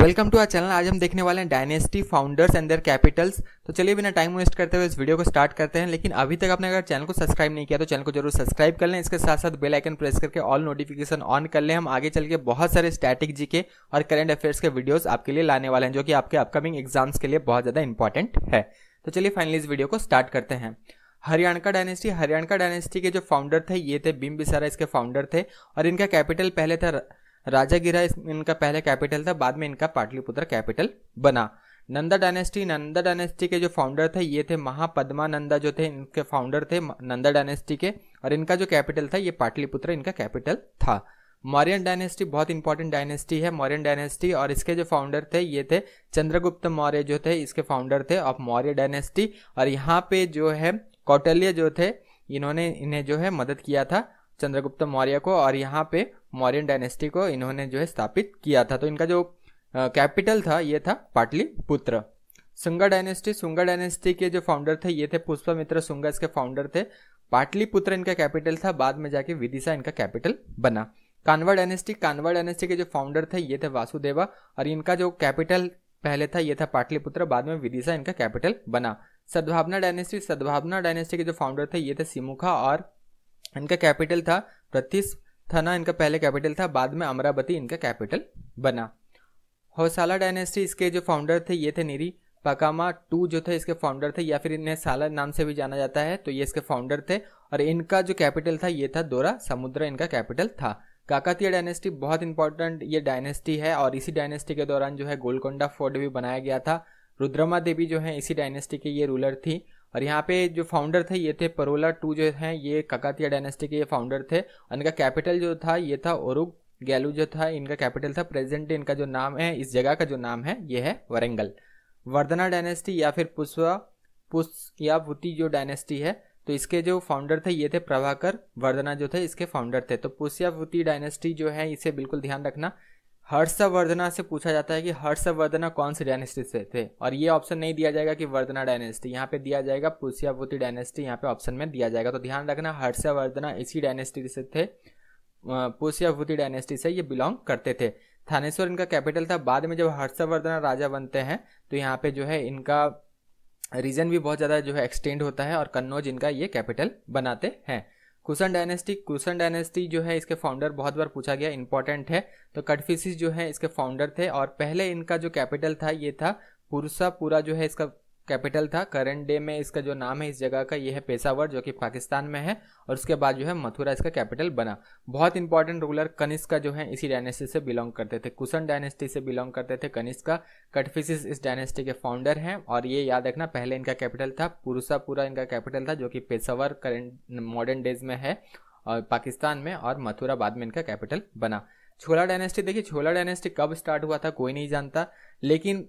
Welcome to our channel. आज हम देखने वाले हैं dynasty founders and there Capitals. तो चलिए बिना टाइम वेस्ट करते हुए इस वीडियो को स्टार्ट करते हैं। लेकिन अभी तक आपने अगर चैनल को सब्सक्राइब नहीं किया तो चैनल को जरूर सब्सक्राइब कर लें। इसके साथ साथ बेल आइकन प्रेस करके ऑल नोटिफिकेशन ऑन कर लें। हम आगे चल के बहुत सारे स्टैटिक जीके और करंट अफेयर्स के वीडियोस आपके लिए लाने वाले हैं, जो कि आपके अपकमिंग एग्जाम्स के लिए बहुत ज़्यादा इंपॉर्टेंट है। तो चलिए फाइनली इस वीडियो को स्टार्ट करते हैं। हरियाणा डायनेस्टी के जो फाउंडर थे ये थे बिंबिसारा, इसके फाउंडर थे। और इनका कैपिटल पहले था राजागिरा, इनका पहले कैपिटल था, बाद में इनका पाटलिपुत्र कैपिटल बना। नंदा डायनेस्टी के जो फाउंडर थे ये थे महापद्मानंदा, जो थे इनके फाउंडर थे नंदा डायनेस्टी के। और इनका जो कैपिटल था ये पाटलिपुत्र इनका कैपिटल था। मौर्यन डायनेस्टी बहुत इंपॉर्टेंट डायनेस्टी है, मौर्यन डायनेस्टी। और इसके जो फाउंडर थे ये थे चंद्रगुप्त मौर्य, जो थे इसके फाउंडर थे ऑफ मौर्य डायनेस्टी। और यहाँ पे जो है कौटिल्य जो थे, इन्होंने इन्हें जो है मदद किया था चंद्रगुप्त मौर्य को, और यहाँ पे मौर्यन डायनेस्टी को इन्होंने जो है स्थापित किया था। तो इनका जो कैपिटल था ये था पाटलिपुत्र। सुंगा डायनेस्टी के जो फाउंडर थे ये थे पुष्पमित्र सुंगा, इसके फाउंडर थे। पाटलिपुत्र इनका कैपिटल था, बाद में जाके विदिशा इनका कैपिटल बना। कान्वा डायनेस्टी के जो फाउंडर थे ये थे वासुदेवा, और इनका जो कैपिटल पहले था ये था पाटलिपुत्र, बाद में विदिशा इनका कैपिटल बना। सद्भावना डायनेस्टी के जो फाउंडर थे ये थे सिमुखा, और इनका कैपिटल था प्रतिस्थाना, इनका पहले कैपिटल था, बाद में अमरावती इनका कैपिटल बना। होयसाला डायनेस्टी, इसके जो फाउंडर थे ये थे निरी पकामा टू, जो थे इसके फाउंडर थे, या फिर इन्हें साला नाम से भी जाना जाता है। तो ये इसके फाउंडर थे, और इनका जो कैपिटल था ये था दोरा समुद्र इनका कैपिटल था। काकतीय डायनेस्टी बहुत इंपॉर्टेंट ये डायनेस्टी है, और इसी डायनेस्टी के दौरान जो है गोलकोंडा फोर्ट भी बनाया गया था। रुद्रमा देवी जो है इसी डायनेस्टी के ये रूलर थी। और यहाँ पे जो फाउंडर थे ये थे परोला टू, जो हैं ये काकतीय डायनेस्टी के ये फाउंडर थे। और इनका कैपिटल जो था ये था ओरुग गैलू, जो था इनका कैपिटल था। प्रेजेंट इनका जो नाम है, इस जगह का जो नाम है ये है वरंगल। वर्धना डायनेस्टी या फिर पुष्यावुती जो डायनेस्टी है, तो इसके जो फाउंडर थे ये थे प्रभाकर वर्धना, जो थे इसके फाउंडर थे। तो पुष्यावुती डायनेस्टी जो है इसे बिल्कुल ध्यान रखना। हर्षवर्धना से पूछा जाता है कि हर्षवर्धना कौन सी डायनेस्टी से थे, और ये ऑप्शन नहीं दिया जाएगा कि वर्धना डायनेस्टी, यहाँ पे दिया जाएगा पुष्यावुती डायनेस्टी, यहाँ पे ऑप्शन में दिया जाएगा। तो ध्यान रखना हर्षवर्धना इसी डायनेस्टी से थे, पुष्यावुती डायनेस्टी से ये बिलोंग करते थे। थानेश्वर इनका कैपिटल था। बाद में जब हर्षवर्धना राजा बनते हैं तो यहाँ पे जो है इनका रीजन भी बहुत ज़्यादा जो है एक्सटेंड होता है, और कन्नौज इनका ये कैपिटल बनाते हैं। कुषाण डायनेस्टी जो है इसके फाउंडर बहुत बार पूछा गया, इंपॉर्टेंट है। तो कटफिसिस जो है इसके फाउंडर थे, और पहले इनका जो कैपिटल था ये था पुरसापुरा, जो है इसका कैपिटल था। करंट डे में इसका जो नाम है इस जगह का ये है पेशावर, जो कि पाकिस्तान में है। और उसके बाद जो है मथुरा इसका कैपिटल बना। बहुत इंपॉर्टेंट रूलर कनिष्का जो है इसी डायनेस्टी से बिलोंग करते थे, कुषाण डायनेस्टी से बिलोंग करते थे कनिष्का। कटफिसिस इस डायनेस्टी के फाउंडर हैं, और ये याद रखना पहले इनका कैपिटल था पुरसापुरा, इनका कैपिटल था, जो कि पेशावर करंट मॉडर्न डेज में है और पाकिस्तान में, और मथुरा बाद में इनका कैपिटल बना। छोला डायनेस्टी, देखिए छोला डायनेस्टी कब स्टार्ट हुआ था कोई नहीं जानता, लेकिन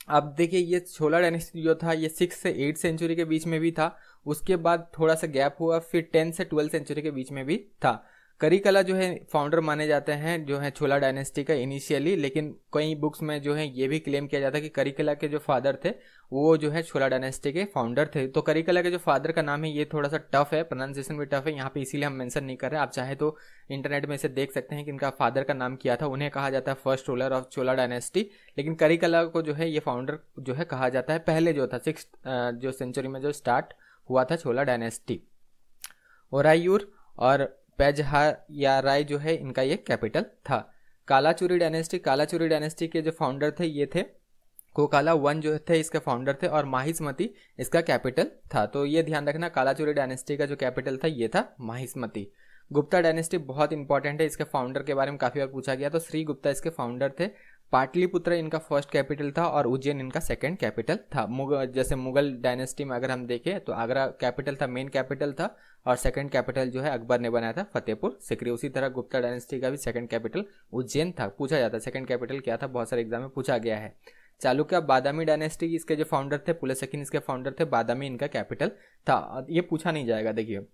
अब देखिए ये छोला डायनेस्टी जो था ये 6 से 8 सेंचुरी के बीच में भी था। उसके बाद थोड़ा सा गैप हुआ, फिर 10 से 12 सेंचुरी के बीच में भी था। करिकला जो है फाउंडर माने जाते हैं जो है छोला डायनेस्टी का इनिशियली, लेकिन कई बुक्स में जो है ये भी क्लेम किया जाता है कि करिकला के जो फादर थे वो जो है छोला डायनेस्टी के फाउंडर थे। तो करिकला के जो फादर का नाम है ये थोड़ा सा टफ है, प्रोनाउंसिएशन भी टफ है यहाँ पे, इसीलिए हम मेंशन नहीं कर रहे हैं। आप चाहे तो इंटरनेट में इसे देख सकते हैं कि इनका फादर का नाम क्या था। उन्हें कहा जाता है first ruler of chhola dynasty, लेकिन करिकला को जो है ये फाउंडर जो है कहा जाता है, पहले जो था 6 जो सेंचुरी में जो स्टार्ट हुआ था छोला डायनेस्टी। ओरायूर और पेजहायाराय जो है इनका ये कैपिटल था। कालाचुरी डायनेस्टी के जो फाउंडर थे ये थे कोकाला वन, जो थे इसके फाउंडर थे, और माहिष्मती इसका कैपिटल था। तो ये ध्यान रखना कालाचुरी डायनेस्टी का जो कैपिटल था ये था माहिष्मती। गुप्ता डायनेस्टी बहुत इंपॉर्टेंट है, इसके फाउंडर के बारे में काफी बार पूछा गया। तो श्री गुप्ता इसके फाउंडर थे। पाटलिपुत्र इनका फर्स्ट कैपिटल था, और उज्जैन इनका सेकंड कैपिटल था। जैसे मुगल डायनेस्टी में अगर हम देखें तो आगरा कैपिटल था, मेन कैपिटल था, और सेकंड कैपिटल जो है अकबर ने बनाया था फतेहपुर सिकरी। उसी तरह गुप्ता डायनेस्टी का भी सेकंड कैपिटल उज्जैन था। पूछा जाता है सेकंड कैपिटल क्या था, बहुत सारे एग्जाम में पूछा गया है। चालुक्य बादामी डायनेस्टी, इसके जो फाउंडर थे पुलसेकिन इसके फाउंडर थे, बादामी इनका कैपिटल था। ये पूछा नहीं जाएगा, देखिए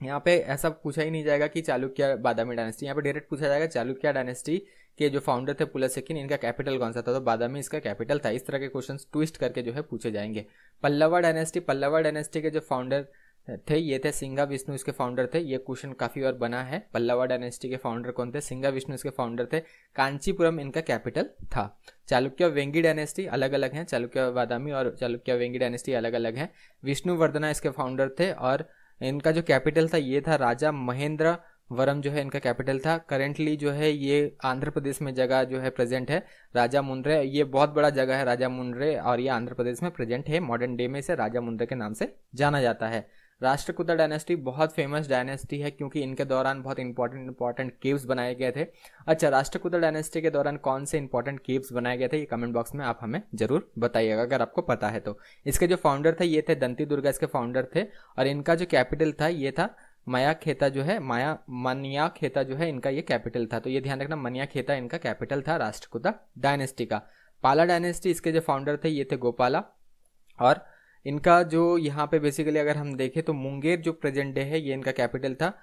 यहाँ पे ऐसा पूछा ही नहीं जाएगा कि चालुक्य बादामी डायनेस्टी, यहाँ पे डायरेक्ट पूछा जाएगा चालुक्य डायनेस्टी के जो फाउंडर थे पुलसेकिन, इनका कैपिटल कौन सा था, तो बादामी इसका कैपिटल था। इस तरह के क्वेश्चंस ट्विस्ट करके जो है पूछे जाएंगे। पल्लवा डायनेस्टी के जो फाउंडर थे ये थे सिंगा विष्णु इसके फाउंडर थे। ये क्वेश्चन काफ़ी बार बना है। पल्लवा डायनेस्टी के फाउंडर कौन थे? सिंगा विष्णु इसके फाउंडर थे। कांचीपुरम इनका कैपिटल था। चालुक्य वेंगी डायनेस्टी अलग अलग हैं, चालुक्य बादामी और चालुक्य वेंगी डायनेस्टी अलग अलग हैं। विष्णुवर्धना इसके फाउंडर थे और इनका जो कैपिटल था ये था राजा महेंद्र वरम जो है इनका कैपिटल था। करेंटली जो है ये आंध्र प्रदेश में जगह जो है प्रेजेंट है राजा मुंड्रे। ये बहुत बड़ा जगह है राजा मुंड्रे और ये आंध्र प्रदेश में प्रेजेंट है। मॉडर्न डे में इसे राजा मुंड्रे के नाम से जाना जाता है। राष्ट्रकूटा डायनेस्टी बहुत फेमस डायनेस्टी है क्योंकि इनके दौरान बहुत इंपॉर्टेंट केव्स बनाए गए थे। अच्छा, राष्ट्रकूटा डायनेस्टी के दौरान कौन से इंपॉर्टेंट केव्स बनाए गए थे ये कमेंट बॉक्स में आप हमें जरूर बताइएगा अगर आपको पता है तो। इसके जो फाउंडर थे ये थे दंती दुर्गा इसके फाउंडर थे और इनका जो कैपिटल था ये था मनियाखेता जो है मनियाखेता जो है इनका ये कैपिटल था। तो ये ध्यान रखना मनियाखेता इनका कैपिटल था राष्ट्रकूटा डायनेस्टी का। पाला डायनेस्टी इसके जो फाउंडर थे ये थे गोपाला और इनका जो यहाँ पे बेसिकली अगर हम देखें तो मुंगेर जो प्रेजेंट डे है ये इनका कैपिटल था।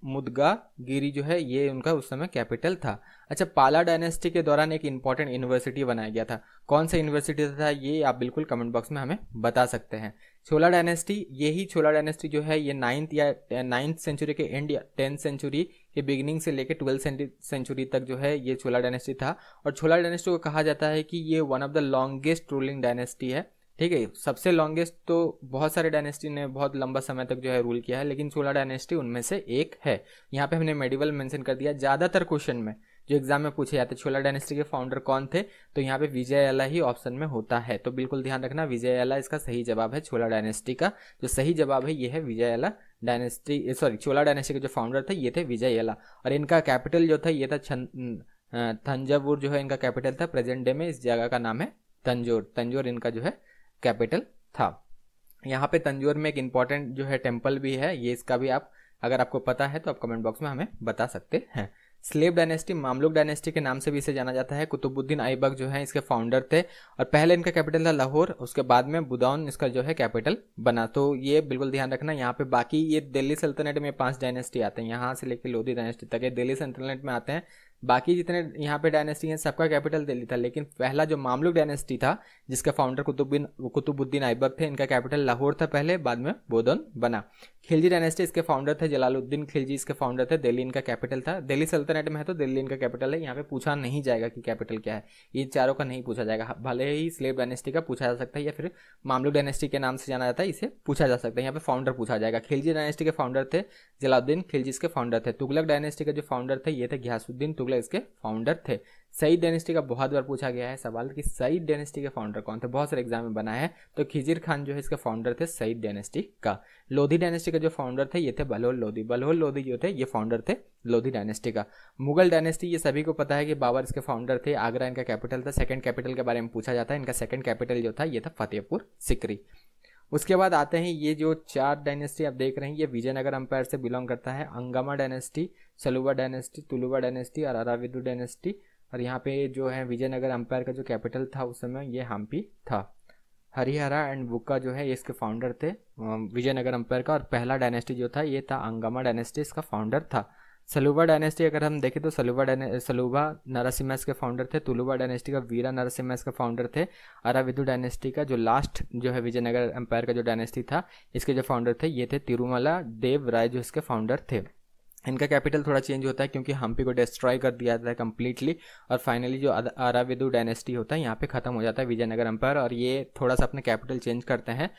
मुदगागिरी जो है ये उनका उस समय कैपिटल था। अच्छा, पाला डायनेस्टी के दौरान एक इंपॉर्टेंट यूनिवर्सिटी बनाया गया था। कौन सा यूनिवर्सिटी था ये आप बिल्कुल कमेंट बॉक्स में हमें बता सकते हैं। छोला डायनेस्टी, यही छोला डायनेस्टी जो है ये 9th सेंचुरी के एंड या 10th सेंचुरी के बिगिनिंग से लेकर 12th सेंचुरी तक जो है ये छोला डायनेस्टी था। और छोला डायनेस्टी को कहा जाता है कि ये one of the longest ruling dynasty है। ठीक है, सबसे लॉन्गेस्ट तो बहुत सारे डायनेस्टी ने बहुत लंबा समय तक जो है रूल किया है लेकिन छोला डायनेस्टी उनमें से एक है। यहाँ पे हमने मेडिवल मेंशन कर दिया। ज़्यादातर क्वेश्चन में जो एग्जाम में पूछे जाते छोला डायनेस्टी के फाउंडर कौन थे तो यहाँ पे विजययाला ही ऑप्शन में होता है। तो बिल्कुल ध्यान रखना विजययाला इसका सही जवाब है। छोला डायनेस्टी का जो सही जवाब है ये है विजययाला डायनेस्टी, सॉरी छोला डायनेस्टी के जो फाउंडर थे ये थे विजययाला और इनका कैपिटल जो था ये था तंजावुर जो है इनका कैपिटल था। प्रेजेंट डे में इस जगह का नाम है तंजौर इनका जो है कैपिटल था। यहाँ पे तंजौर में एक इम्पॉर्टेंट जो है टेम्पल भी है, ये इसका भी आप अगर आपको पता है तो आप कमेंट बॉक्स में हमें बता सकते हैं। स्लेव डायनेस्टी मामलुक डायनेस्टी के नाम से भी इसे जाना जाता है। कुतुबुद्दीन ऐबक जो है इसके फाउंडर थे और पहले इनका कैपिटल था लाहौर, उसके बाद में बुदाउन इसका जो है कैपिटल बना। तो ये बिल्कुल ध्यान रखना। यहाँ पे बाकी ये दिल्ली सल्तनत में 5 डायनेस्टी आते हैं, यहाँ से लेकर लोधी डायनेस्टी तक दिल्ली सल्तनत में आते हैं। बाकी जितने यहाँ पे डायनेस्टी हैं सबका कैपिटल दिल्ली था लेकिन पहला जो मामलुक डायनेस्टी था जिसका फाउंडर कुतुबुद्दीन ऐबक थे, इनका कैपिटल लाहौर था पहले, बाद में बोधन बना। खिलजी डायनेस्टी इसके फाउंडर थे जलालुद्दीन खिलजी इसके फाउंडर थे। दिल्ली इनका कैपिटल था। दिल्ली सल्तनत में है तो दिल्ली इनका कैपिटल है। यहाँ पे पूछा नहीं जाएगा कि कैपिटल क्या है, ये चारों का नहीं पूछा जाएगा। भले ही स्लेव डायनेस्टी का पूछा जा सकता है या फिर मामलुक डायनेस्टी के नाम से जाना जाता है इसे पूछा जा सकता है। यहाँ पे फाउंडर पूछा जाएगा। खिलजी डायनेस्टी के फाउंडर थे जलालुद्दीन खिलजी इसके फाउंडर थे। तुगलक डायनेस्टी के जो फाउंडर थे ये थे घियासुद्दीन तुगलक इसके फाउंडर थे। सईद डायनेस्टी का बहुत बार पूछा गया है सवाल कि सईद डायनेस्टी के फाउंडर कौन थे, बहुत सारे एग्जाम में बना है। तो खिजिर खान जो है इसके फाउंडर थे सईद डायनेस्टी का। लोधी डायनेस्टी का जो फाउंडर थे ये थे बलहोल लोधी जो थे ये फाउंडर थे लोधी डायनेस्टी का। मुगल डायनेस्टी ये सभी को पता है कि बाबर इसके फाउंडर थे। आगरा इनका कैपिटल था। सेकंड कैपिटल के बारे में पूछा जाता है। इनका सेकंड कैपिटल जो था ये था फतेहपुर सिकरी। उसके बाद आते हैं ये जो 4 डायनेस्टी आप देख रहे हैं ये विजयनगर अंपायर से बिलोंग करता है। अंगामा dynasty, Saluva dynasty, Tuluva dynasty और अराविदु डायनेस्टी। और यहाँ पे जो है विजयनगर अंपायर का जो कैपिटल था उस समय ये हम्पी था। हरिहरा एंड बुक्का जो है ये इसके फाउंडर थे विजयनगर अंपायर का। और पहला डायनेस्टी जो था ये था अंगामा डायनेस्टी, इसका फाउंडर था। सलुवा डायनेस्टी अगर हम देखें तो सलुवा नरसिम्हा के फाउंडर थे। तुलुवा डायनेस्टी का वीरा नरसिम्हा के फाउंडर थे। अराविदु डायनेस्टी का जो लास्ट जो है विजयनगर एम्पायर का जो डायनेस्टी था इसके जो फाउंडर थे ये थे तिरुमला देव राय जो इसके फाउंडर थे। इनका कैपिटल थोड़ा चेंज होता है क्योंकि हम्पी को डिस्ट्रॉय कर दिया जाता है कम्प्लीटली और फाइनली जो अराविदु डायनेस्टी होता है यहाँ पे खत्म हो जाता है विजयनगर एम्पायर। और ये थोड़ा सा अपने कैपिटल चेंज करते हैं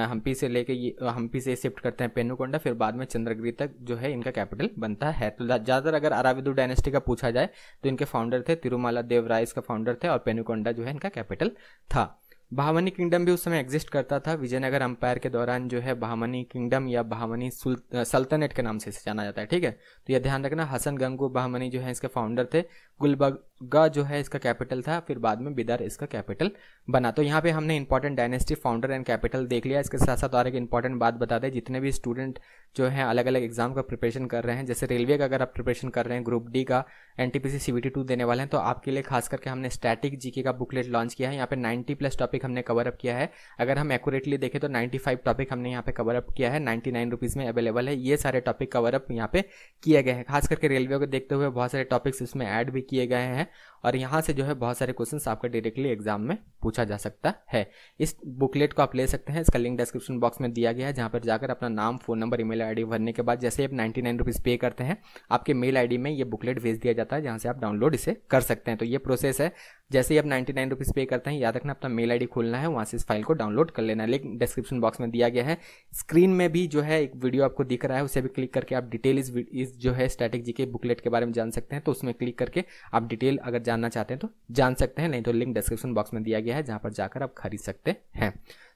हम्पी से लेके हम्पी से शिफ्ट करते हैं पेनुकोंडा, फिर बाद में चंद्रगिरी तक जो है इनका कैपिटल बनता है। तो ज़्यादातर अगर अराविदु डायनेस्टी का पूछा जाए तो इनके फाउंडर थे तिरुमला देव राय इसका फाउंडर थे और पेनुकोंडा जो है इनका कैपिटल था। बहामनी किंगडम भी उस समय एग्जिस्ट करता था। विजयनगर अंपायर के दौरान जो है बहामनी किंगडम या बहामनी सल्तनत के नाम से इसे जाना जाता है। ठीक है, तो यह ध्यान रखना। हसन गंगू बहामनी जो है इसके फाउंडर थे। गुलबर्गा जो है इसका कैपिटल था, फिर बाद में बिदर इसका कैपिटल बना। तो यहाँ पे हमने important dynasty, founder and capital देख लिया। इसके साथ साथ और एक इंपॉर्टेंट बात बता दें, जितने भी स्टूडेंट जो हैं अलग अलग एग्जाम का प्रिपरेशन कर रहे हैं, जैसे रेलवे का अगर आप प्रिपरेशन कर रहे हैं, ग्रुप डी का, एनटीपीसी CBT 2 देने वाले हैं, तो आपके लिए खास करके हमने स्टैटिक जीके का बुकलेट लॉन्च किया है। यहाँ पे 90+ टॉपिक हमने कवर अप किया है। अगर हम एक्यूरेटली देखें तो 95 टॉपिक हमने यहाँ पे कवर अप किया है। 99 रुपीज़ में अवेलेबल है। ये सारे टॉपिक कवर अप यहाँ पे किए गए हैं। खास करके रेलवे को देखते हुए बहुत सारे टॉपिक्स इसमें ऐड भी किए गए हैं और यहाँ से जो है बहुत सारे क्वेश्चंस आपका डायरेक्टली एग्जाम में पूछा जा सकता है। इस बुकलेट को आप ले सकते हैं, इसका लिंक डिस्क्रिप्शन बॉक्स में दिया गया है, जहाँ पर जाकर अपना नाम, फ़ोन नंबर, ईमेल आईडी भरने के बाद जैसे आप 99 रुपीज़ पे करते हैं, आपके मेल आईडी में ये बुकलेट भेज दिया जाता है, जहाँ से आप डाउनलोड इसे कर सकते हैं। तो ये प्रोसेस है, जैसे ही आप 99 रुपीज़ पे करते हैं, याद रखना अपना मेल आईडी खोलना है, वहाँ से इस फाइल को डाउनलोड कर लेना है। लिंक डिस्क्रिप्शन बॉक्स में दिया गया है। स्क्रीन में भी जो है एक वीडियो आपको दिख रहा है, उसे भी क्लिक करके आप डिटेल इस जो है स्टैटिक जीके बुकलेट के बारे में जान सकते हैं। तो उसमें क्लिक करके आप डिटेल अगर जानना चाहते हैं तो जान सकते हैं, नहीं तो लिंक डिस्क्रिप्शन बॉक्स में दिया गया है, जहाँ पर जाकर आप खरीद सकते हैं।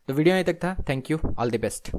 तो वीडियो यहीं तक था। Thank you, all the best.